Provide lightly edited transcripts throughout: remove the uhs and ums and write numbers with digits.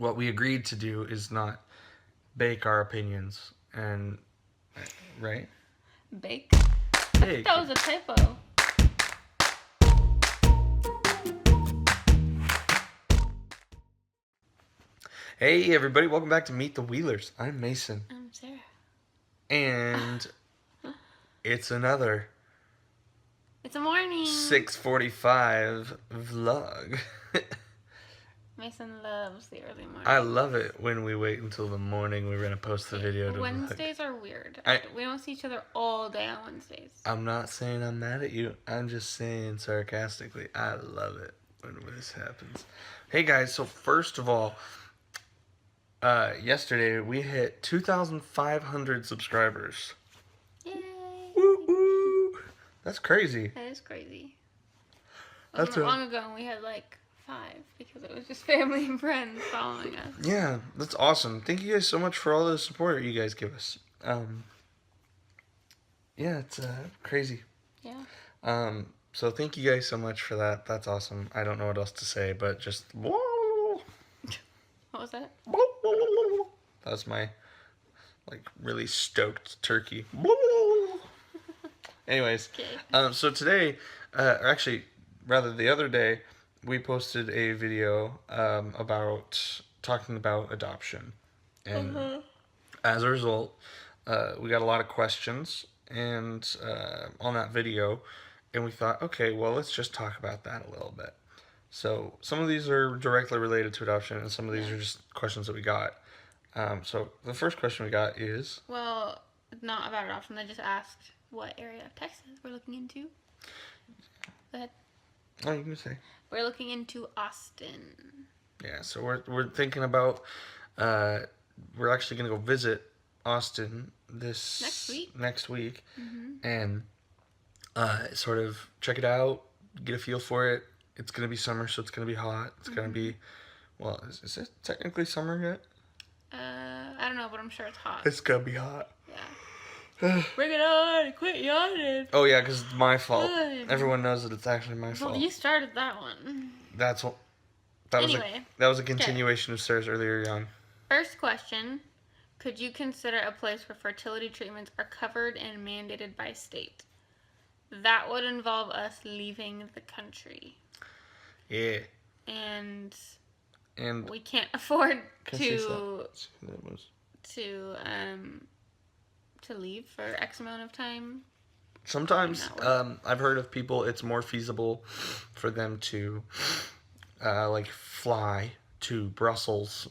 what we agreed to do is not bake our opinions and right? Bake? Bake. That was a typo. Hey everybody, welcome back to Meet the Wheelers. I'm Mason. I'm Sarah. And it's another It's a morning. 6:45 vlog. Mason loves the early morning. I love it when we wait until the morning. We're gonna post the video to Wednesdays are weird. We don't see each other all day on Wednesdays. I'm not saying I'm mad at you. I'm just saying sarcastically, I love it when this happens. Hey guys, so first of all, yesterday we hit 2,500 subscribers. Yay! Woo woo! That's crazy. That is crazy. That's long ago, and we had like 5 because it was just family and friends following us. Yeah, that's awesome. Thank you guys so much for all the support you guys give us. Yeah, it's crazy. Yeah. So thank you guys so much for that. That's awesome. I don't know what else to say, but just What was that? That was my really stoked turkey. Anyways, Okay. so today, or actually, rather the other day, we posted a video about talking about adoption, and as a result, we got a lot of questions and on that video, and we thought, okay, well, let's just talk about that a little bit. So some of these are directly related to adoption, and some of these are just questions that we got. So the first question we got is... Well, not about adoption. They just asked what area of Texas we're looking into. Go ahead. Oh, you can say. We're looking into Austin. Yeah, so we're thinking about... we're actually going to go visit Austin next week. And sort of check it out, get a feel for it. It's going to be summer, so it's going to be hot. It's going to be... Well, is it technically summer yet? I don't know, but I'm sure it's hot. It's gonna be hot. Yeah. Bring it on! Quit yawning! Oh yeah, because it's my fault. Good. Everyone knows that it's actually my fault. Well, you started that one. That was a continuation of Sarah's earlier yawn. First question. Could you consider a place where fertility treatments are covered and mandated by state? That would involve us leaving the country. Yeah. And we can't afford to leave for X amount of time. Sometimes I've heard of people, it's more feasible for them to fly to Brussels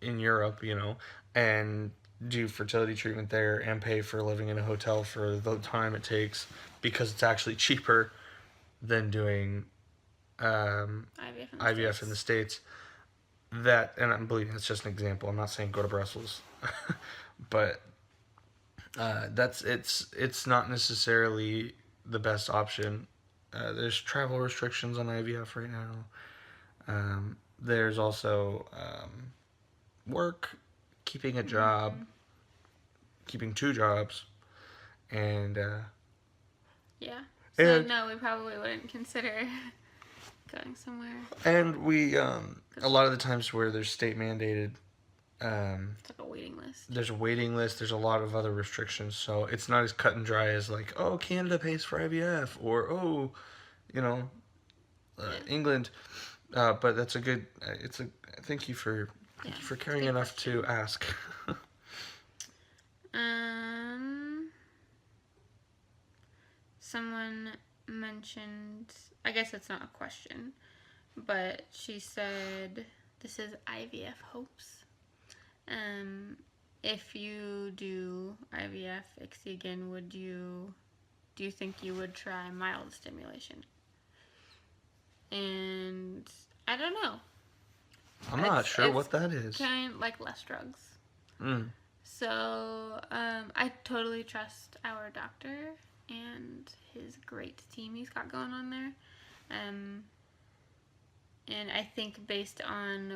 in Europe, and do fertility treatment there and pay for living in a hotel for the time it takes, because it's actually cheaper than doing IVF in the States. That, and I'm believing that's just an example. I'm not saying go to Brussels, but it's not necessarily the best option. There's travel restrictions on IVF right now. There's also work, keeping a job, keeping 2 jobs, and yeah. So no, we probably wouldn't consider going somewhere. And we a lot of the times where there's state mandated, it's like a waiting list. There's a waiting list. There's a lot of other restrictions, so it's not as cut and dry as like, oh, Canada pays for IVF, or oh, England. But that's a good. Thank you for caring enough to ask. Someone mentioned, I guess it's not a question, but she said, this is IVF hopes. If you do IVF ICSI again, do you think you would try mild stimulation? And I don't know. I'm not sure what that is. Kind of like less drugs. So, I totally trust our doctor and his great team he's got going on there. And I think based on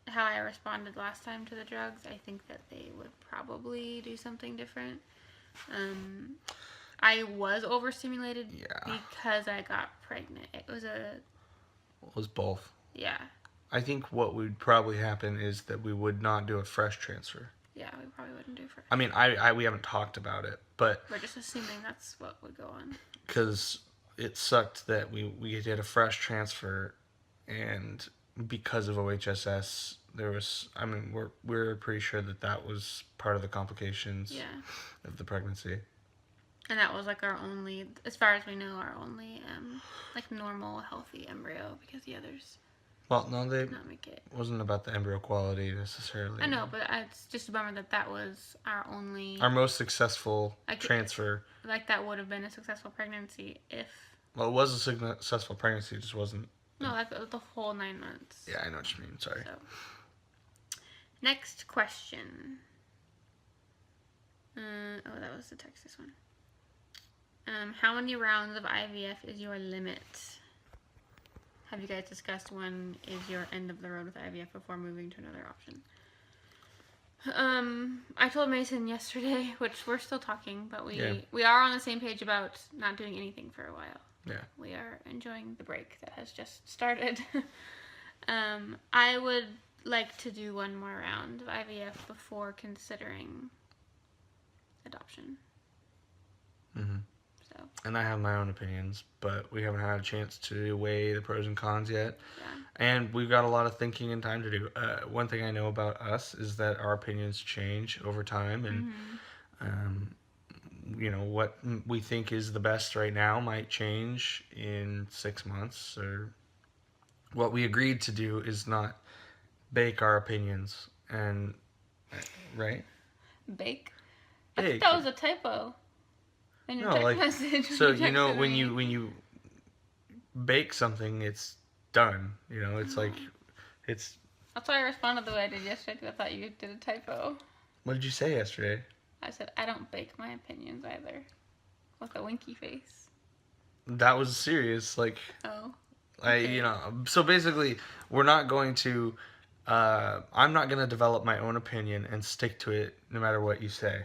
how I responded last time to the drugs, I think that they would probably do something different. I was overstimulated because I got pregnant. It was both. Yeah. I think what would probably happen is that we would not do a fresh transfer. Yeah, we probably wouldn't do fresh. I mean, we haven't talked about it, but we're just assuming that's what would go on. Because it sucked that we did a fresh transfer, and because of OHSS, there was. I mean, we're pretty sure that was part of the complications. Yeah. Of the pregnancy. And that was like our only, as far as we know, our only like normal healthy embryo, because the others. Well, no, they did not make it. Wasn't about the embryo quality necessarily. I know, but it's just a bummer that was our only. Our most successful transfer. Like that would have been a successful pregnancy if. Well, it was a successful pregnancy. It just wasn't. No, like the whole 9 months. Yeah, I know what you mean. Sorry. So. Next question. That was the Texas one. How many rounds of IVF is your limit? Have you guys discussed when is your end of the road with IVF before moving to another option? I told Mason yesterday, which we're still talking, but we are on the same page about not doing anything for a while. Yeah. We are enjoying the break that has just started. I would like to do one more round of IVF before considering adoption. Mm-hmm. So. And I have my own opinions, but we haven't had a chance to weigh the pros and cons yet. Yeah. And we've got a lot of thinking and time to do. One thing I know about us is that our opinions change over time, and you know, what we think is the best right now might change in 6 months. Or what we agreed to do is not bake our opinions, and right? Bake. I thought that was a typo. In your text message. So you know when you bake something, it's done. You know, it's like it's. That's why I responded the way I did yesterday, because I thought you did a typo. What did you say yesterday? I said I don't bake my opinions either, with a winky face. That was serious, like. Oh. Okay. So basically, we're not going to. I'm not going to develop my own opinion and stick to it no matter what you say.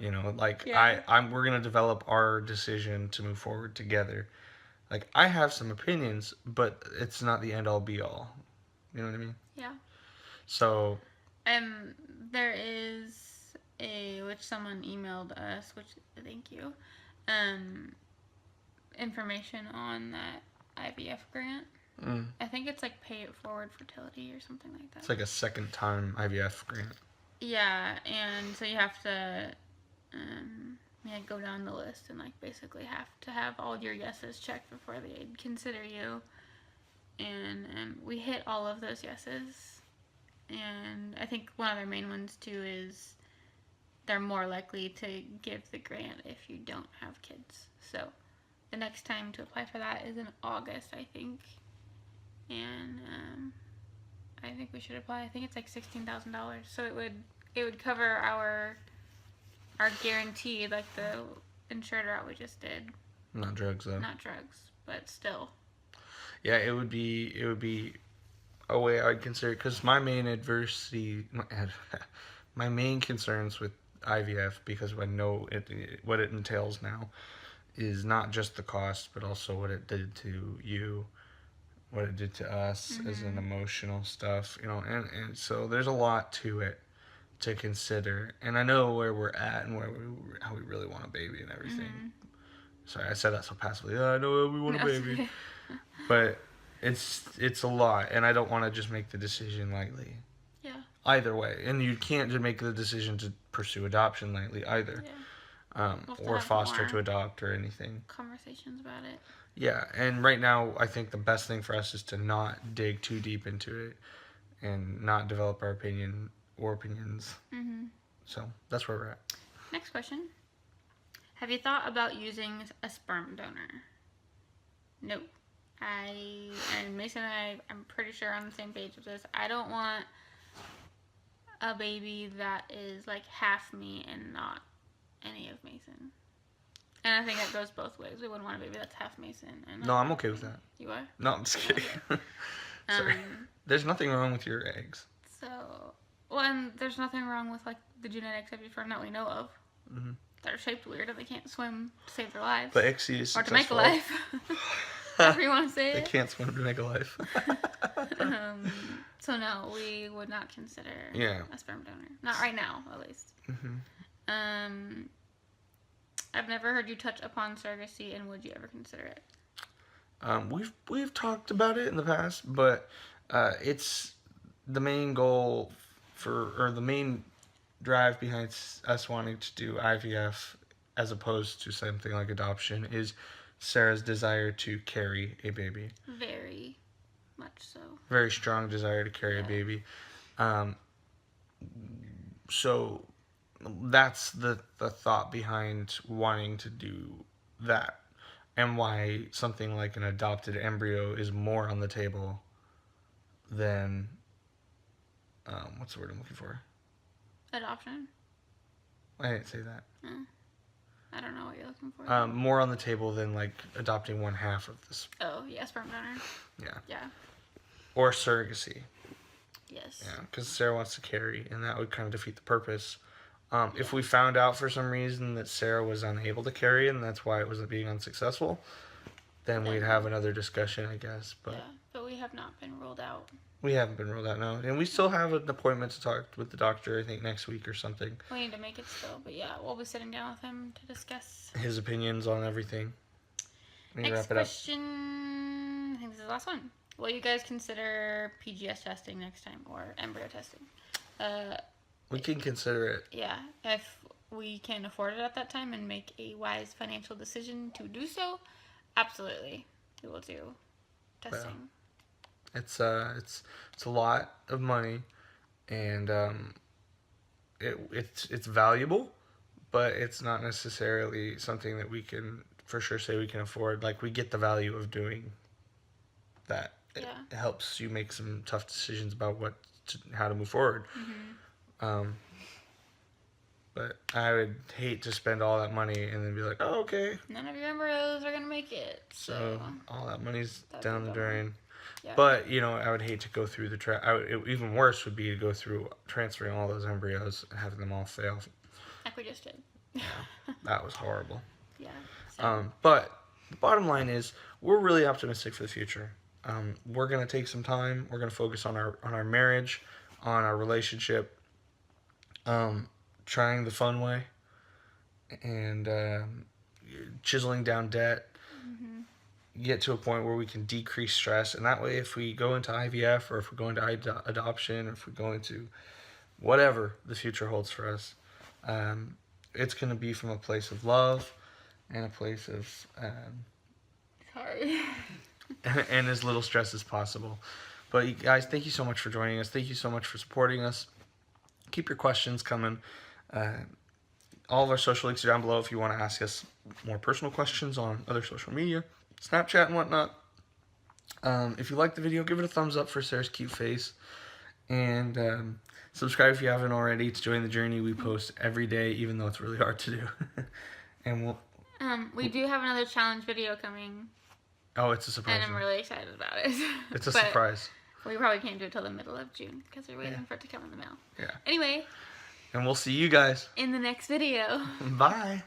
You know, like we're gonna develop our decision to move forward together. Like I have some opinions, but it's not the end all be all. You know what I mean? Yeah. So. There is which someone emailed us, which thank you, information on that IVF grant. I think it's like Pay It Forward Fertility or something like that. It's like a second time IVF grant. Yeah, and so you have to. Go down the list and like basically have to have all your yeses checked before they'd consider you, and we hit all of those yeses, and I think one of their main ones too is they're more likely to give the grant if you don't have kids. So the next time to apply for that is in August, I think, and I think we should apply. I think it's like $16,000, so it would cover our guarantee, like the insured route we just did. Not drugs, though. Not drugs, but still. Yeah, it would be a way I'd consider, because my main my main concerns with IVF, because I know what it entails now, is not just the cost, but also what it did to you, what it did to us as an emotional stuff, you know, and so there's a lot to it to consider, and I know where we're at and how we really want a baby and everything. Sorry, I said that so passively. I know we want a baby, okay. But it's a lot, and I don't want to just make the decision lightly. Yeah. Either way, and you can't just make the decision to pursue adoption lightly either, or foster to adopt or anything. Conversations about it. Yeah, and right now I think the best thing for us is to not dig too deep into it, and not develop our opinions. So that's where we're at. Next question. Have you thought about using a sperm donor? No. And Mason and I'm pretty sure on the same page with this. I don't want a baby that is like half me and not any of Mason. And I think that goes both ways. We wouldn't want a baby that's half Mason. And no, I'm okay with that. You are? No, I'm just kidding. Sorry. There's nothing wrong with your eggs. So, well, and there's nothing wrong with like the genetics of your sperm that we know of. They're shaped weird and they can't swim to save their lives. But XC is or successful. to make a life. however you want to say They it. can't swim to make a life. So no, we would not consider a sperm donor. Not right now, at least. Mm-hmm. I've never heard you touch upon surrogacy, and would you ever consider it? We've talked about it in the past, but it's the main goal or the main drive behind us wanting to do IVF as opposed to something like adoption is Sarah's desire to carry a baby. Very much so. Very strong desire to carry a baby. So that's the thought behind wanting to do that, and why something like an adopted embryo is more on the table than what's the word I'm looking for? Adoption? I didn't say that. I don't know what you're looking for. More on the table than like adopting one half of this. Oh, yeah, sperm donor. Yeah. Or surrogacy. Yes. Yeah, because Sarah wants to carry, and that would kind of defeat the purpose. If we found out for some reason that Sarah was unable to carry, and that's why it was being unsuccessful, then we'd have another discussion, I guess. But we have not been ruled out. We haven't been ruled out, no. And we still have an appointment to talk with the doctor, I think, next week or something. We need to make it still, but yeah, we'll be sitting down with him to discuss his opinions on everything. Next question. I think this is the last one. Will you guys consider PGS testing next time, or embryo testing? We can consider it. Yeah, if we can afford it at that time and make a wise financial decision to do so, absolutely, we will do testing. Yeah. It's a lot of money, and it's valuable, but it's not necessarily something that we can for sure say we can afford. Like, we get the value of doing that. It helps you make some tough decisions about how to move forward. But I would hate to spend all that money and then be like, oh, okay. None of your embryos are gonna make it. So all that money's down the drain. Yeah. But, I would hate to go through even worse would be to go through transferring all those embryos and having them all fail. Like we just did. Yeah, that was horrible. Yeah. So. But the bottom line is, we're really optimistic for the future. We're going to take some time. We're going to focus on our marriage, on our relationship, trying the fun way, and chiseling down debt. Get to a point where we can decrease stress, and that way, if we go into IVF, or if we go into adoption, or if we go into whatever the future holds for us, it's going to be from a place of love and a place of and as little stress as possible. But you guys, thank you so much for joining us. Thank you so much for supporting us. Keep your questions coming. All of our social links are down below if you want to ask us more personal questions on other social media, Snapchat and whatnot. If you like the video, give it a thumbs up for Sarah's cute face. And subscribe if you haven't already to join the journey. We post every day, even though it's really hard to do. And we do have another challenge video coming. Oh, it's a surprise. And I'm really excited about it. It's a surprise. We probably can't do it till the middle of June because we're waiting for it to come in the mail. Yeah. Anyway. And we'll see you guys in the next video. Bye.